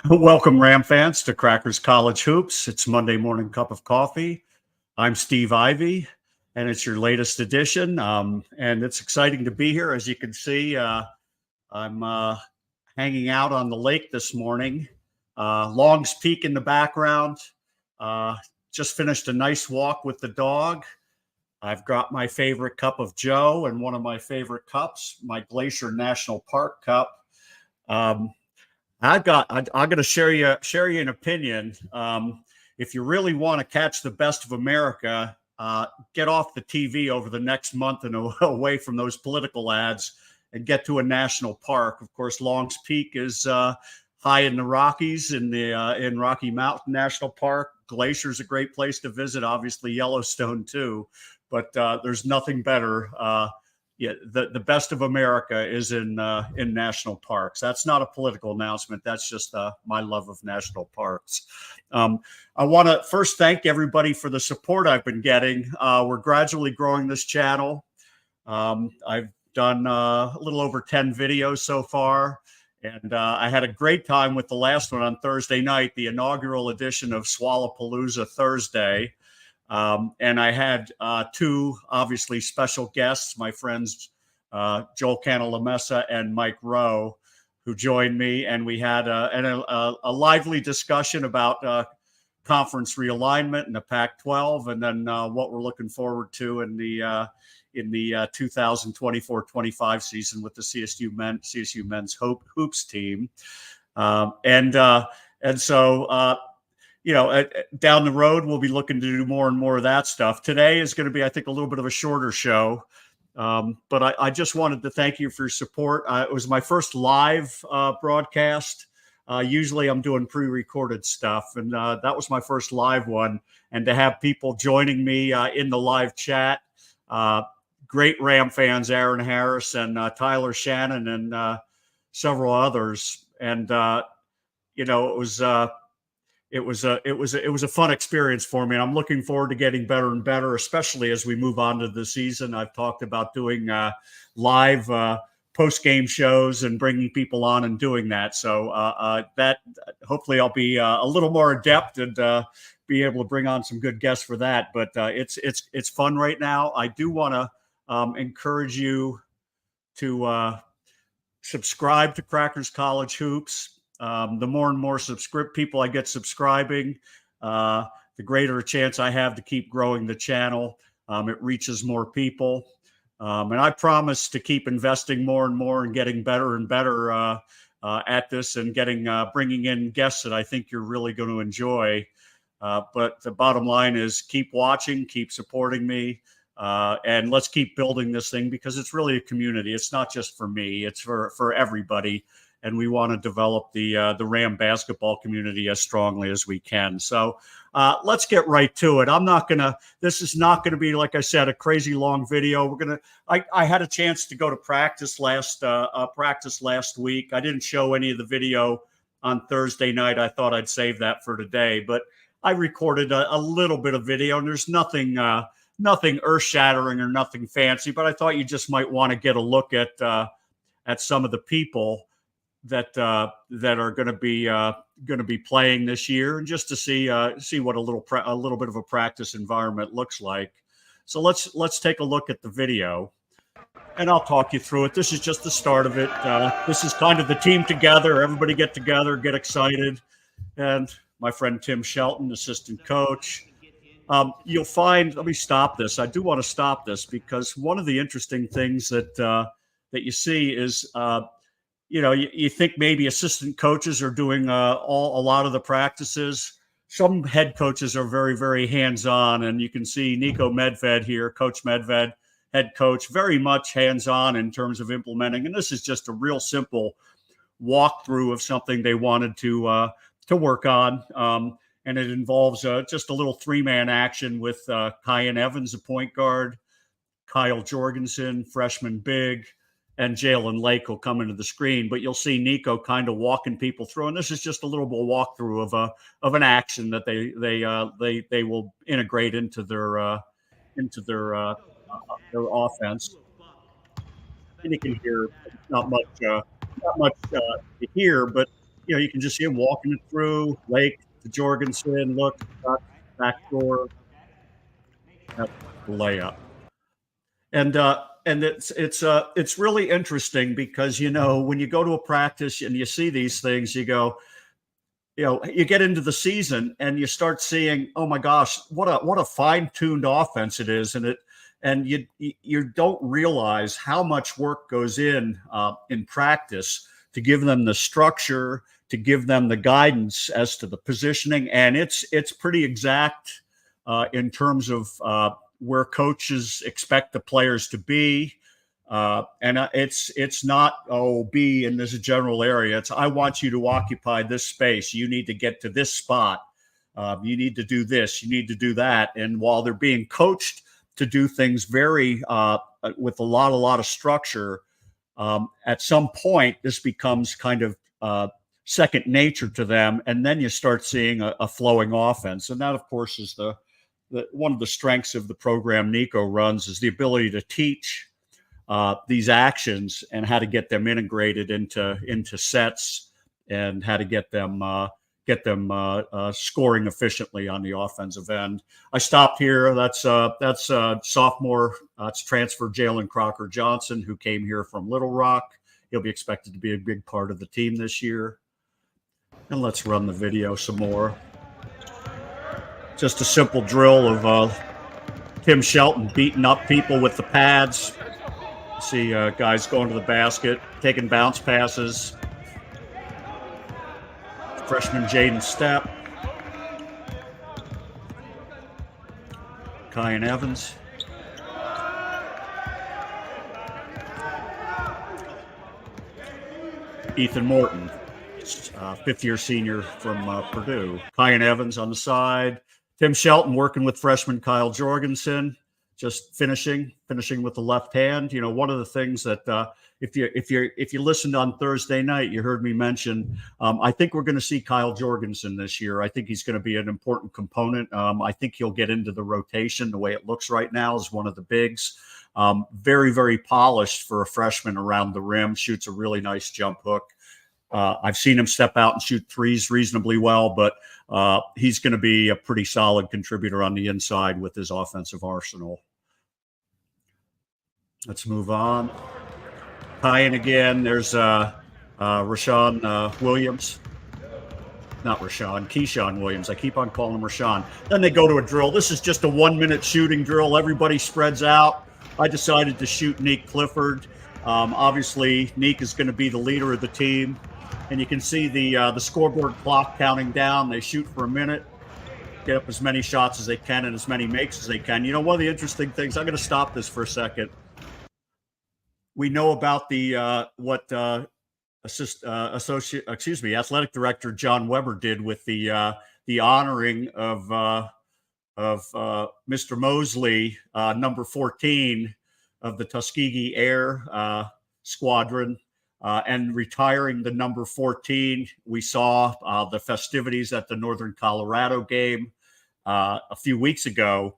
Welcome, Ram fans, to Crackers College Hoops. It's Monday morning cup of coffee. I'm Steve Ivy, and it's your latest edition. And it's exciting to be here. As you can see, I'm hanging out on the lake this morning. Long's Peak in the background. Just finished a nice walk with the dog. I've got my favorite cup of Joe and one of my favorite cups, my Glacier National Park cup. I'm going to share you an opinion. If you really want to catch the best of America, get off the TV over the next month and away from those political ads and get to a national park. Of course, Long's Peak is high in the Rockies in Rocky Mountain National Park. Glacier's a great place to visit. Obviously, Yellowstone too, but there's nothing better. The best of America is in national parks. That's not a political announcement. That's just my love of national parks. I want to first thank everybody for the support I've been getting. We're gradually growing this channel. I've done a little over 10 videos so far, and I had a great time with the last one on Thursday night, the inaugural edition of Swallowpalooza Thursday. And I had two obviously special guests, my friends Joel Cantalamessa and Mike Rowe, who joined me, and we had a lively discussion about conference realignment in the Pac-12, and then what we're looking forward to in the 2024-25 season with the CSU men's hoops team, and so. Down the road, we'll be looking to do more and more of that stuff. Today is going to be, I think, a little bit of a shorter show. But I just wanted to thank you for your support. It was my first live broadcast. Usually I'm doing pre-recorded stuff, and that was my first live one. And to have people joining me in the live chat, great Ram fans, Aaron Harris and Tyler Shannon and several others. And, it was a fun experience for me. And I'm looking forward to getting better and better, especially as we move on to the season. I've talked about doing live post-game shows and bringing people on and doing that. So that hopefully I'll be a little more adept and be able to bring on some good guests for that. But it's fun right now. I do want to encourage you to subscribe to Crackers College Hoops. The more and more people I get subscribing, the greater a chance I have to keep growing the channel. It reaches more people. And I promise to keep investing more and more and getting better and better at this and bringing in guests that I think you're really going to enjoy. But the bottom line is keep watching, keep supporting me, and let's keep building this thing because it's really a community. It's not just for me. It's for everybody. And we want to develop the Ram basketball community as strongly as we can. So let's get right to it. This is not going to be, like I said, a crazy long video. I had a chance to go to practice last week. I didn't show any of the video on Thursday night. I thought I'd save that for today, but I recorded a little bit of video, and there's nothing earth shattering or nothing fancy, but I thought you just might want to get a look at some of the people that are going to be playing this year, and just to see what a little bit of a practice environment looks like. So let's take a look at the video, and I'll talk you through it. This is just the start of it. This is kind of the team together. Everybody get together, get excited, and my friend Tim Shelton, assistant coach. You'll find. Let me stop this. I do want to stop this because one of the interesting things that you see is. You think maybe assistant coaches are doing a lot of the practices. Some head coaches are very, very hands-on, and you can see Nico Medved here, Coach Medved, head coach, very much hands-on in terms of implementing. And this is just a real simple walkthrough of something they wanted to work on, and it involves just a little three-man action with Kyan Evans, a point guard, Kyle Jorgensen, freshman big, and Jalen Lake will come into the screen, but you'll see Nico kind of walking people through. And this is just a little bit of walkthrough of an action that they will integrate into their offense. And you can hear not much to hear, but you can just see him walking it through. Lake to Jorgensen, look, back door, that's the layup. And it's really interesting because when you go to a practice and you see these things, you go, you get into the season and you start seeing, oh my gosh, what a fine-tuned offense it is, and you don't realize how much work goes in practice to give them the structure, to give them the guidance as to the positioning, and it's pretty exact in terms of where coaches expect the players to be. And it's not, be in this general area. It's, I want you to occupy this space. You need to get to this spot. You need to do this. You need to do that. And while they're being coached to do things very with a lot of structure, at some point this becomes kind of second nature to them, and then you start seeing a flowing offense. And that, of course, is the one of the strengths of the program Nico runs, is the ability to teach these actions and how to get them integrated into sets, and how to get them scoring efficiently on the offensive end. I stopped here. That's sophomore. It's transfer Jalen Crocker Johnson, who came here from Little Rock. He'll be expected to be a big part of the team this year. And let's run the video some more. Just a simple drill of Tim Shelton beating up people with the pads. See guys going to the basket, taking bounce passes. Freshman Jaden Stepp. Kyan Evans. Ethan Morton, fifth-year senior from Purdue. Kyan Evans on the side. Tim Shelton working with freshman Kyle Jorgensen, just finishing with the left hand. One of the things that if you listened on Thursday night, you heard me mention, I think we're going to see Kyle Jorgensen this year. I think he's going to be an important component. I think he'll get into the rotation the way it looks right now as one of the bigs. Very, very polished for a freshman around the rim, shoots a really nice jump hook. I've seen him step out and shoot threes reasonably well, but he's going to be a pretty solid contributor on the inside with his offensive arsenal. Let's move on. Kyan again. There's Rashaan Williams. Not Rashaan, Keyshawn Williams. I keep on calling him Rashaan. Then they go to a drill. This is just a 1-minute shooting drill. Everybody spreads out. I decided to shoot Neek Clifford. Obviously, Neek is going to be the leader of the team. And you can see the scoreboard clock counting down. They shoot for a minute, get up as many shots as they can and as many makes as they can. One of the interesting things, I'm going to stop this for a second. We know about the athletic director John Weber did with the honoring of Mr. Mosley, number 14 of the Tuskegee Air Squadron, and retiring the number 14. We saw the festivities at the Northern Colorado game a few weeks ago.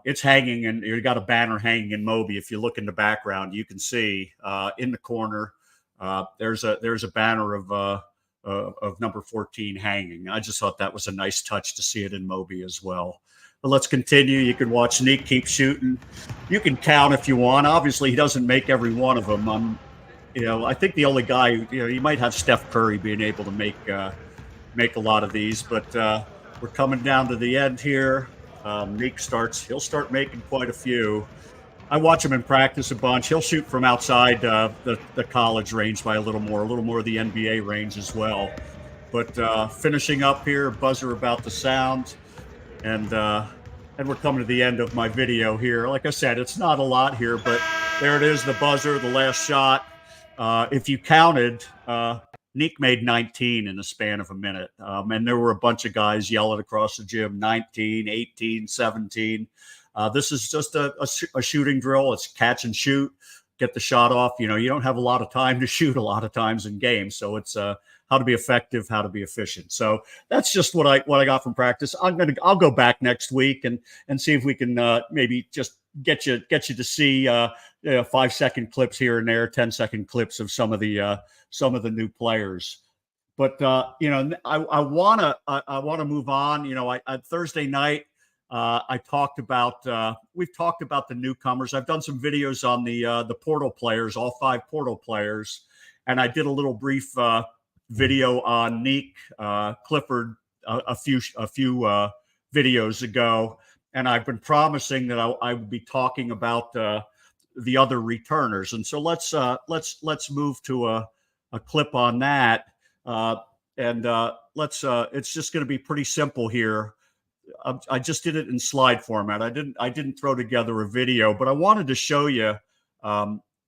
It's hanging, and you got a banner hanging in Moby. If you look in the background, you can see in the corner there's a banner of number 14 hanging. I just thought that was a nice touch to see it in Moby as well. But let's continue. You can watch Neek keep shooting. You can count if you want. Obviously, he doesn't make every one of them. I think the only guy, you might have Steph Curry being able to make a lot of these, but we're coming down to the end here. Neek he'll start making quite a few. I watch him in practice a bunch. He'll shoot from outside the college range by a little more of the NBA range as well. But finishing up here, buzzer about to sound, and we're coming to the end of my video here. Like I said, it's not a lot here, but there it is, the buzzer, the last shot. If you counted, Neek made 19 in the span of a minute. And there were a bunch of guys yelling across the gym, 19, 18, 17. This is just a shooting drill. It's catch and shoot, get the shot off. You don't have a lot of time to shoot a lot of times in games. So it's how to be effective, how to be efficient. So that's just what I got from practice. I'll go back next week and see if we can maybe just get you to see 5-second clips here and there, 10-second clips of some of the new players. But I want to move on. I Thursday night I talked about we've talked about the newcomers. I've done some videos on the portal players, all 5 portal players, and I did a little brief video on Nick Clifford a few videos ago, and I've been promising that I would be talking about the other returners. And so let's move to a clip on that. It's just going to be pretty simple here. I just did it in slide format. I didn't throw together a video, but I wanted to show you.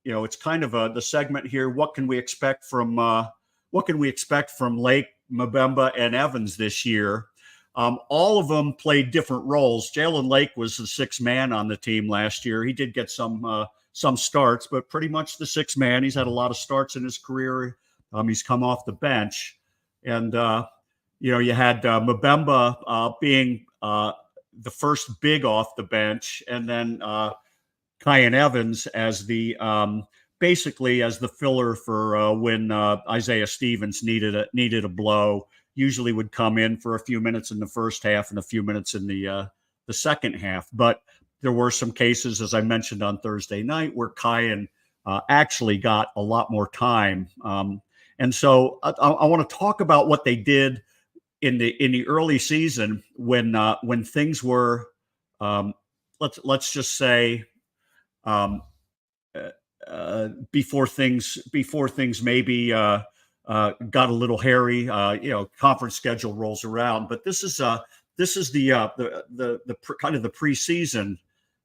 It's kind of the segment here. What can we expect from Lake, Mbemba, and Evans this year? All of them played different roles. Jalen Lake was the 6th man on the team last year. He did get some starts, but pretty much the 6th man. He's had a lot of starts in his career. He's come off the bench. And, you had Mbemba being the first big off the bench, and then Kyan Evans as basically as the filler for when Isaiah Stevens needed a blow. Usually would come in for a few minutes in the first half and a few minutes in the second half. But there were some cases, as I mentioned on Thursday night, where Kyan actually got a lot more time. And so I want to talk about what they did in the early season when things were, let's just say, before things maybe got a little hairy. Conference schedule rolls around, but this is the kind of the preseason.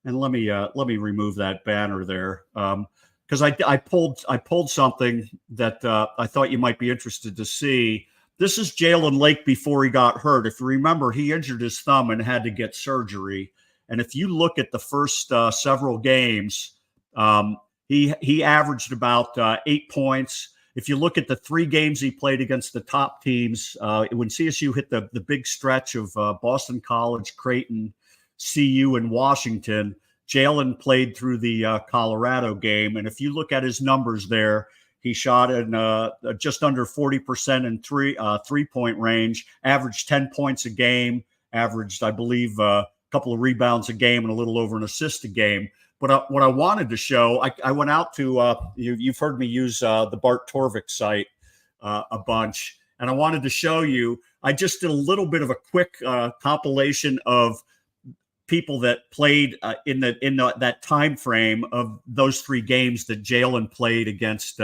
And let me remove that banner there. Because I pulled something that I thought you might be interested to see. This is Jalen Lake before he got hurt. If you remember, he injured his thumb and had to get surgery. And if you look at the first several games, he averaged about 8 points. If you look at the 3 games he played against the top teams, when CSU hit the big stretch of Boston College, Creighton, CU, and Washington, Jalen played through the Colorado game. And if you look at his numbers there, he shot in just under 40% in three-point range, averaged 10 points a game, averaged, I believe, a couple of rebounds a game and a little over an assist a game. But what I wanted to show, I went out to, you've heard me use the Bart Torvik site a bunch, and I wanted to show you, I just did a little bit of a quick compilation of people that played in that time frame of those 3 games that Jalen played against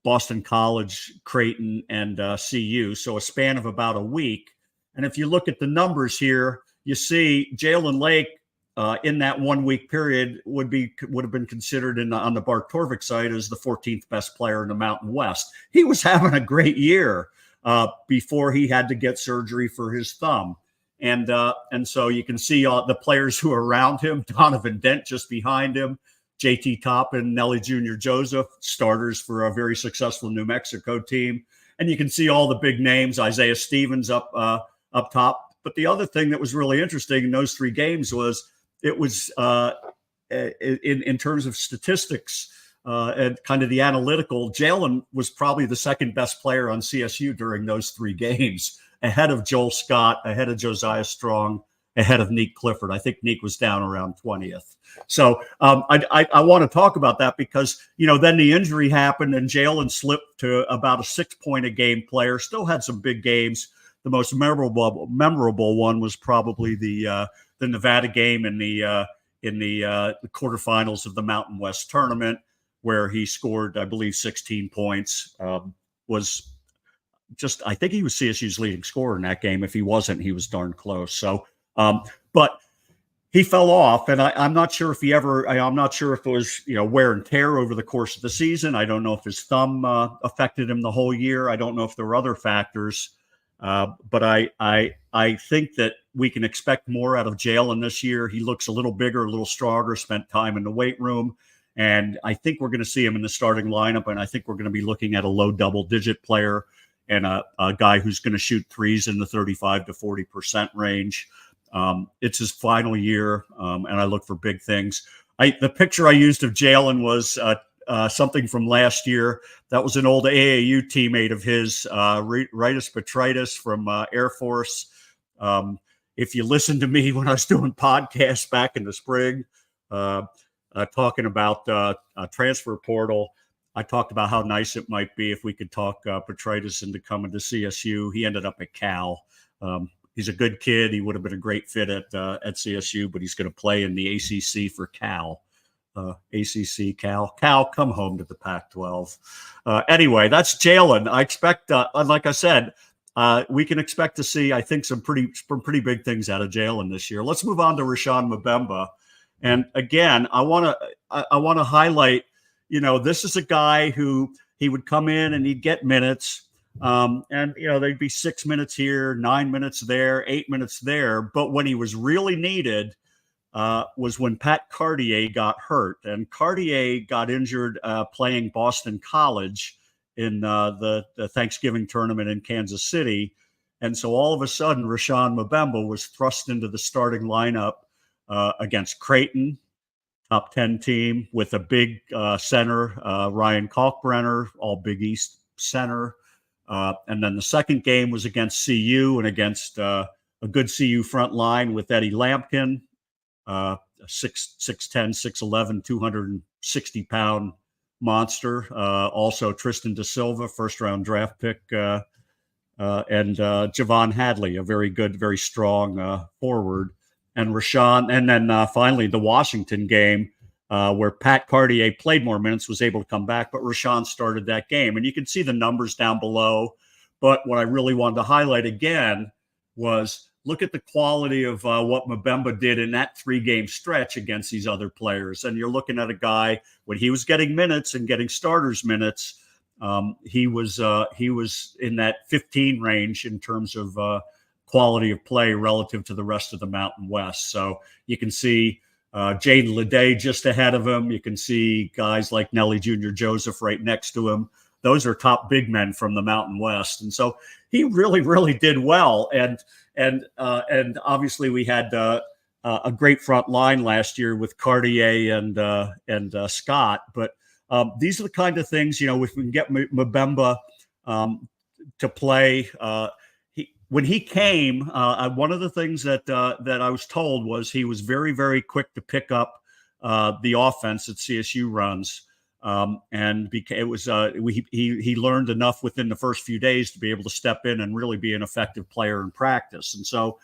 Boston College, Creighton, and CU. So a span of about a week. And if you look at the numbers here, you see Jalen Lake in that 1 week period would have been considered on the Bart Torvik side as the 14th best player in the Mountain West. He was having a great year before he had to get surgery for his thumb. And so you can see the players who are around him: Donovan Dent just behind him, JT Toppin, Nelly Jr. Joseph, starters for a very successful New Mexico team. And you can see all the big names, Isaiah Stevens up top. But the other thing that was really interesting in those 3 games was it was in terms of statistics and kind of the analytical, Jalen was probably the 2nd best player on CSU during those 3 games, ahead of Joel Scott, ahead of Josiah Strong, ahead of Nick Clifford. I think Nick was down around 20th. So I want to talk about that because, then the injury happened and Jalen slipped to about a 6-point-a-game player, still had some big games. The most memorable one was probably the Nevada game in the quarterfinals of the Mountain West tournament, where he scored, I believe, 16 points. I think he was CSU's leading scorer in that game. If he wasn't, he was darn close. So, but he fell off, and I'm not sure if I'm not sure if it was, wear and tear over the course of the season. I don't know if his thumb affected him the whole year. I don't know if there were other factors. But I think that we can expect more out of Jalen this year. He looks a little bigger, a little stronger, spent time in the weight room. And I think we're going to see him in the starting lineup. And I think we're going to be looking at a low double-digit player and a guy who's going to shoot threes in the 35 to 40% range. It's his final year, and I look for big things. The picture I used of Jalen was something from last year. That was an old AAU teammate of his, Ritus Petritus from Air Force. If you listen to me when I was doing podcasts back in the spring, talking about transfer portal, I talked about how nice it might be if we could talk Petritus into coming to CSU. He ended up at Cal. He's a good kid. He would have been a great fit at CSU, but he's going to play in the ACC for Cal. ACC, Cal, come home to the Pac-12. Anyway, that's Jalen. I expect, like I said, we can expect to see, I think, some pretty big things out of Jalen this year. Let's move on to Rashaan Mbemba. And again, I want to highlight, this is a guy who he would come in and he'd get minutes. And they'd be 6 minutes here, 9 minutes there, 8 minutes there. But when he was really needed was when Pat Cartier got hurt. And Cartier got injured playing Boston College in the Thanksgiving tournament in Kansas City. And so all of a sudden, Rashaan Mbemba was thrust into the starting lineup against Creighton, top 10 team, with a big center, Ryan Kalkbrenner, all Big East center. And then the second game was against CU and against a good CU front line with Eddie Lampkin, 6'10", 6'11", 260-pound monster. Also Tristan Da Silva, first-round draft pick, and Javon Hadley, a very good, very strong forward. And Rashaan, and then finally the Washington game, where Pat Cartier played more minutes, was able to come back, but Rashaan started that game. And you can see the numbers down below. But what I really wanted to highlight again was look at the quality of what Mbemba did in that 3-game stretch against these other players. And you're looking at a guy, when he was getting minutes and getting starters minutes, he was in that 15 range in terms of quality of play relative to the rest of the Mountain West. So you can see Jaden Leday just ahead of him. You can see guys like Nelly Jr. Joseph right next to him. Those are top big men from the Mountain West. And so he really, really did well. And obviously we had a great front line last year with Cartier and Scott. But these are the kind of things, if we can get Mbemba to play. When he came, one of the things that I was told was he was very, very quick to pick up the offense that CSU runs, and it was he learned enough within the first few days to be able to step in and really be an effective player in practice. And so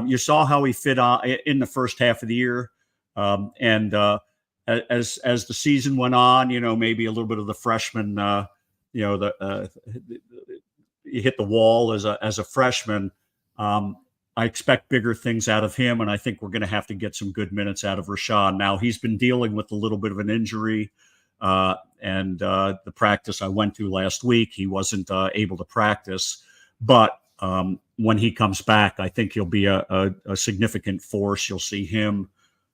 you saw how he fit in the first half of the year, and as the season went on, maybe a little bit of the freshman, you hit the wall as a freshman. I expect bigger things out of him, and I think we're going to have to get some good minutes out of Rashaan. Now, he's been dealing with a little bit of an injury, and the practice I went to last week, he wasn't able to practice. But when he comes back, I think he'll be a significant force. You'll see him,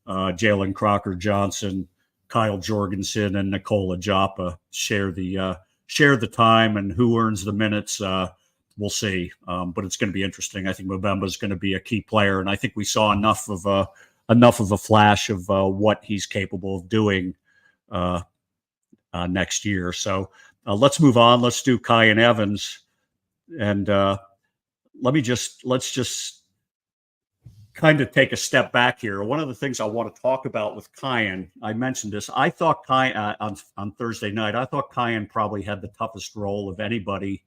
Jalen Crocker-Johnson, Kyle Jorgensen, and Nicola Joppa share the time, and who earns the minutes, we'll see. But it's going to be interesting. I think Mbemba is going to be a key player, and I think we saw enough of a flash of what he's capable of doing next year. So let's move on. Let's do Kyan Evans, and let's just kind of take a step back here. One of the things I want to talk about with Kyan, I mentioned this. I thought Kyan on Thursday night, I thought Kyan probably had the toughest role of anybody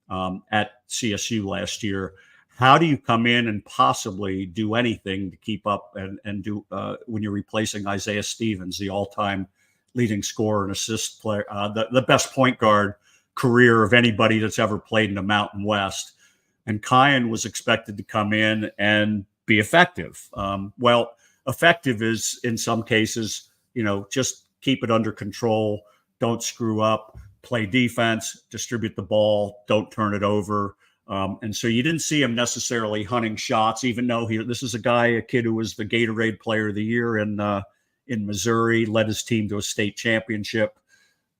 at CSU last year. How do you come in and possibly do anything to keep up and do when you're replacing Isaiah Stevens, the all-time leading scorer and assist player, the best point guard career of anybody that's ever played in the Mountain West? And Kyan was expected to come in and be effective. Well, effective is in some cases, just keep it under control, don't screw up, play defense, distribute the ball, don't turn it over. And so you didn't see him necessarily hunting shots, even though this is a kid who was the Gatorade Player of the Year in Missouri, led his team to a state championship,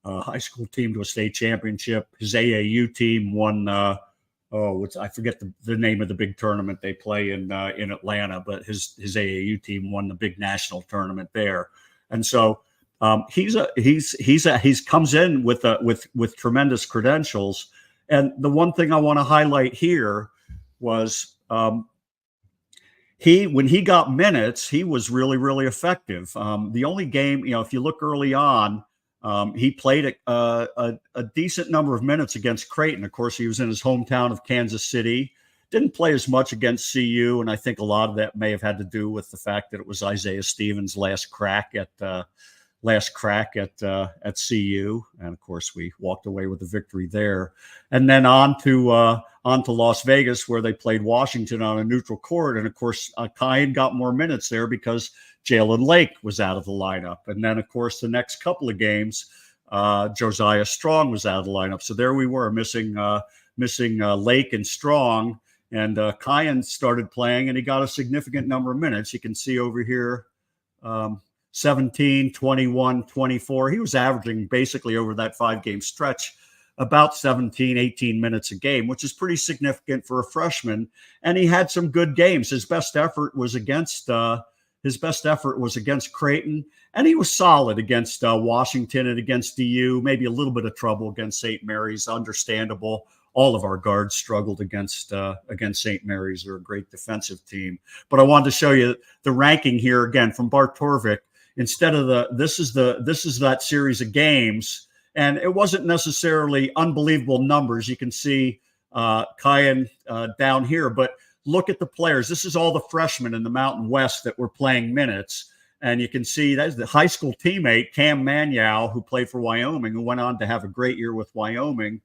high school team to a state championship. His AAU team won. I forget the name of the big tournament they play in Atlanta, but his AAU team won the big national tournament there. And so He's comes in with tremendous credentials. And the one thing I want to highlight here was when he got minutes, he was really, really effective. The only game, if you look early on, he played a decent number of minutes against Creighton. Of course, he was in his hometown of Kansas City. Didn't play as much against CU, and I think a lot of that may have had to do with the fact that it was Isaiah Stevens' last crack at CU, and of course we walked away with the victory there. And then on to Las Vegas, where they played Washington on a neutral court, and of course Kyan got more minutes there because Jalen Lake was out of the lineup. And then of course the next couple of games, Josiah Strong was out of the lineup. So there we were missing Lake and Strong, and Kyan started playing, and he got a significant number of minutes. You can see over here. 17, 21, 24. He was averaging basically over that 5-game stretch about 17, 18 minutes a game, which is pretty significant for a freshman. And he had some good games. His best effort was against Creighton, and he was solid against Washington and against DU. Maybe a little bit of trouble against St. Mary's, understandable. All of our guards struggled against St. Mary's. They're a great defensive team. But I wanted to show you the ranking here again from Bart Torvik. Instead of this is that series of games, and it wasn't necessarily unbelievable numbers. You can see Kyan down here, but look at the players. This is all the freshmen in the Mountain West that were playing minutes, and you can see that's the high school teammate Cam Manyow, who played for Wyoming, who went on to have a great year with Wyoming.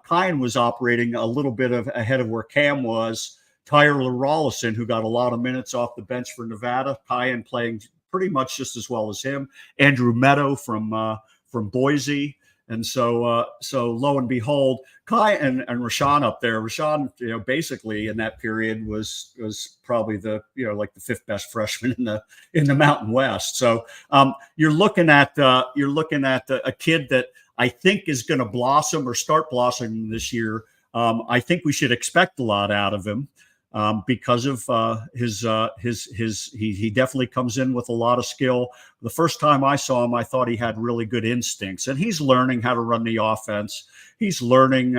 Kyan was operating a little bit ahead of where Cam was. Tyler Rollison, who got a lot of minutes off the bench for Nevada. Kyan playing pretty much just as well as him. Andrew Meadow from Boise. And so lo and behold, Kyan and Rashaan up there. Rashaan, basically in that period was probably the like the 5th best freshman in the Mountain West. So you're looking at a kid that I think is going to blossom or start blossoming this year. I think we should expect a lot out of him. Because of he definitely comes in with a lot of skill. The first time I saw him, I thought he had really good instincts, and he's learning how to run the offense. He's learning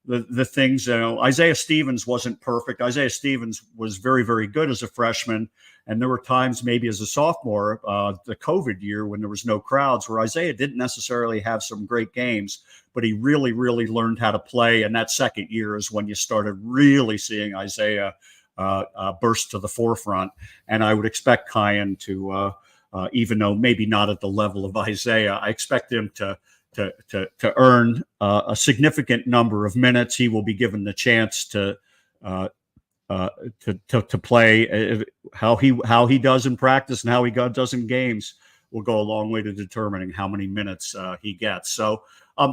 the things. Isaiah Stevens wasn't perfect. Isaiah Stevens was very, very good as a freshman, and there were times maybe as a sophomore, the COVID year when there was no crowds, where Isaiah didn't necessarily have some great games, but he really, really learned how to play. And that second year is when you started really seeing Isaiah burst to the forefront. And I would expect Kyan to, even though maybe not at the level of Isaiah, I expect him to earn a significant number of minutes. He will be given the chance to play. How he does in practice and how he does in games will go a long way to determining how many minutes he gets. So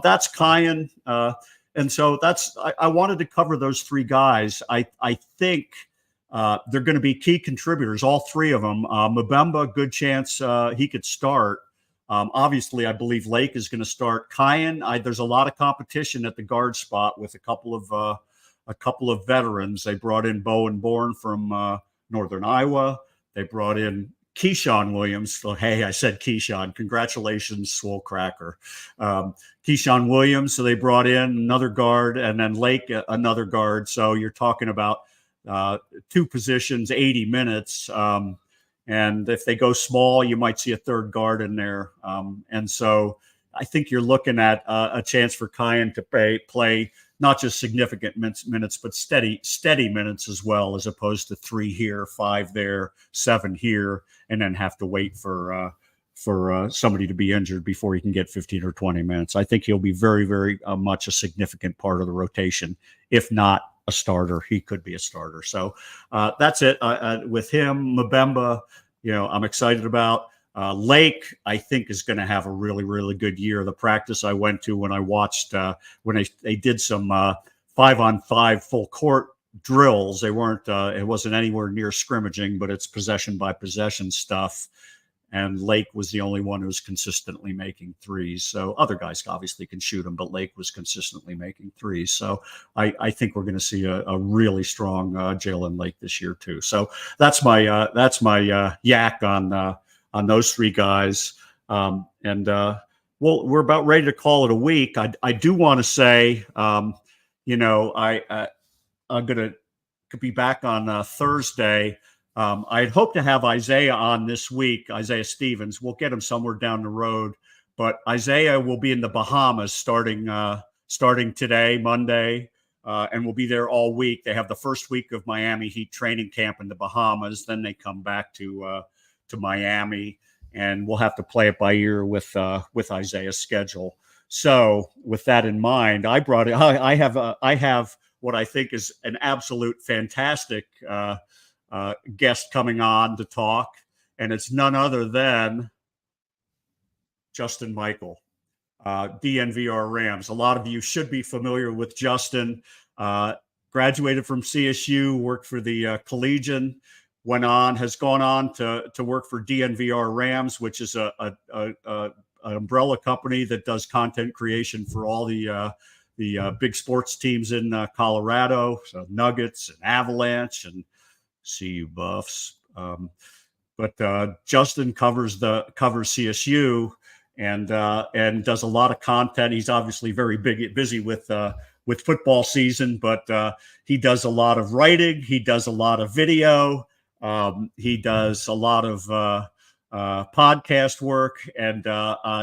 that's Kyan. And so I wanted to cover those 3 guys. I think they're going to be key contributors, all 3 of them. Mbemba, good chance he could start. Obviously, I believe Lake is going to start. Kyan, there's a lot of competition at the guard spot with a couple of veterans. They brought in Bowen Bourne from Northern Iowa. They brought in Keyshawn Williams. So, hey, I said Keyshawn. Congratulations, Swole Cracker. Keyshawn Williams. So they brought in another guard, and then Lake, another guard. So you're talking about 2 positions, 80 minutes. And if they go small, you might see a 3rd guard in there. And so I think you're looking at a chance for Kyan to play not just significant minutes, but steady minutes as well, as opposed to 3 here, 5 there, 7 here, and then have to wait for somebody to be injured before he can get 15 or 20 minutes. I think he'll be very, very much a significant part of the rotation, if not a starter. He could be a starter. So that's it with him. Mbemba, I'm excited about. Lake, I think, is going to have a really, really good year. The practice I went to when I watched when they did some 5-on-5 full court drills. They weren't. It wasn't anywhere near scrimmaging, but it's possession by possession stuff. And Lake was the only one who was consistently making threes. So other guys obviously can shoot them, but Lake was consistently making threes. So I think we're going to see a really strong Jalen Lake this year too. So that's my yak on those 3 guys. And we're about ready to call it a week. I do want to say, I'm going to be back on Thursday. I'd hope to have Isaiah on this week, Isaiah Stevens. We'll get him somewhere down the road. But Isaiah will be in the Bahamas starting today, Monday, and we'll be there all week. They have the first week of Miami Heat training camp in the Bahamas. Then they come back to Miami, and we'll have to play it by ear with Isaiah's schedule. So, with that in mind, I have what I think is an absolute fantastic guest coming on to talk, and it's none other than Justin Michael, DNVR Rams. A lot of you should be familiar with Justin. Graduated from CSU, worked for the Collegian, has gone on to work for DNVR Rams, which is an umbrella company that does content creation for all the big sports teams in Colorado, so Nuggets and Avalanche and CU Buffs. But Justin covers CSU and does a lot of content. He's obviously very busy with football season, but he does a lot of writing. He does a lot of video. He does a lot of podcast work, and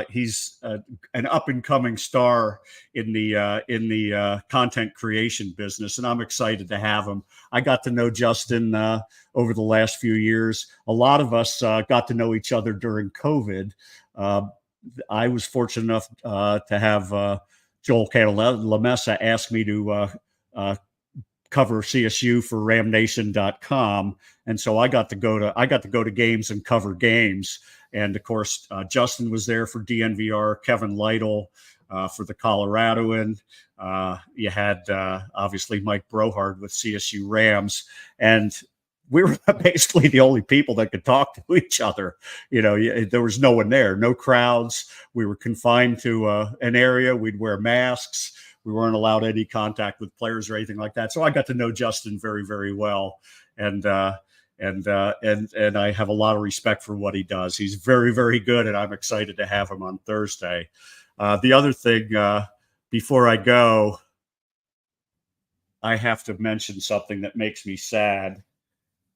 he's an up-and-coming star in the content creation business, and I'm excited to have him. I got to know Justin over the last few years. A lot of us got to know each other during COVID. I was fortunate enough to have Joel Cantalamessa ask me to cover CSU for RamNation.com, and so I got to go to games and cover games. And of course, Justin was there for DNVR, Kevin Lytle for the Coloradoan. You had obviously Mike Brohard with CSU Rams, and we were basically the only people that could talk to each other. There was no one there, no crowds. We were confined to an area. We'd wear masks. We weren't allowed any contact with players or anything like that. So I got to know Justin very, very well, and I have a lot of respect for what he does. He's very, very good, and I'm excited to have him on Thursday. The other thing, before I go, I have to mention something that makes me sad.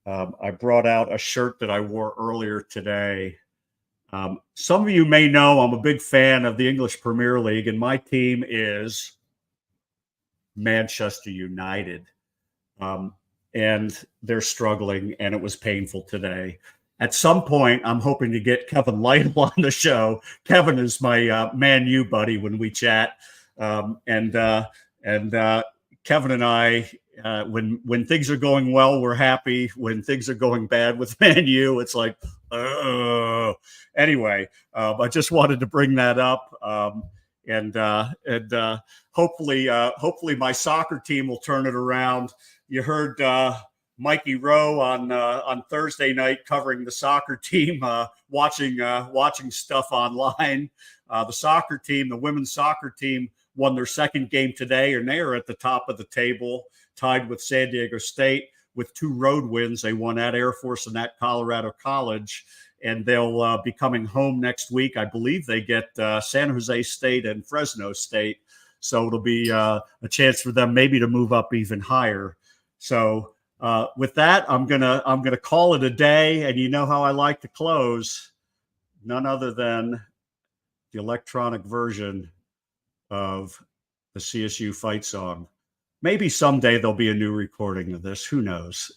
I brought out a shirt that I wore earlier today. Some of you may know I'm a big fan of the English Premier League, and my team is Manchester United. And they're struggling, and it was painful today. At some point, I'm hoping to get Kevin Lytle on the show. Kevin is my Man U buddy when we chat. And Kevin and I, when things are going well, we're happy. When things are going bad with Man U, it's like, oh. Anyway, I just wanted to bring that up. And hopefully my soccer team will turn it around. You heard Mikey Rowe on Thursday night covering the soccer team, watching stuff online. The women's soccer team won their second game today, and they are at the top of the table, tied with San Diego State with 2 road wins. They won at Air Force and at Colorado College, and they'll be coming home next week. I believe they get San Jose State and Fresno State, so it'll be a chance for them maybe to move up even higher. So with that, I'm gonna call it a day, and you know how I like to close. None other than the electronic version of the CSU fight song. Maybe someday there'll be a new recording of this. Who knows?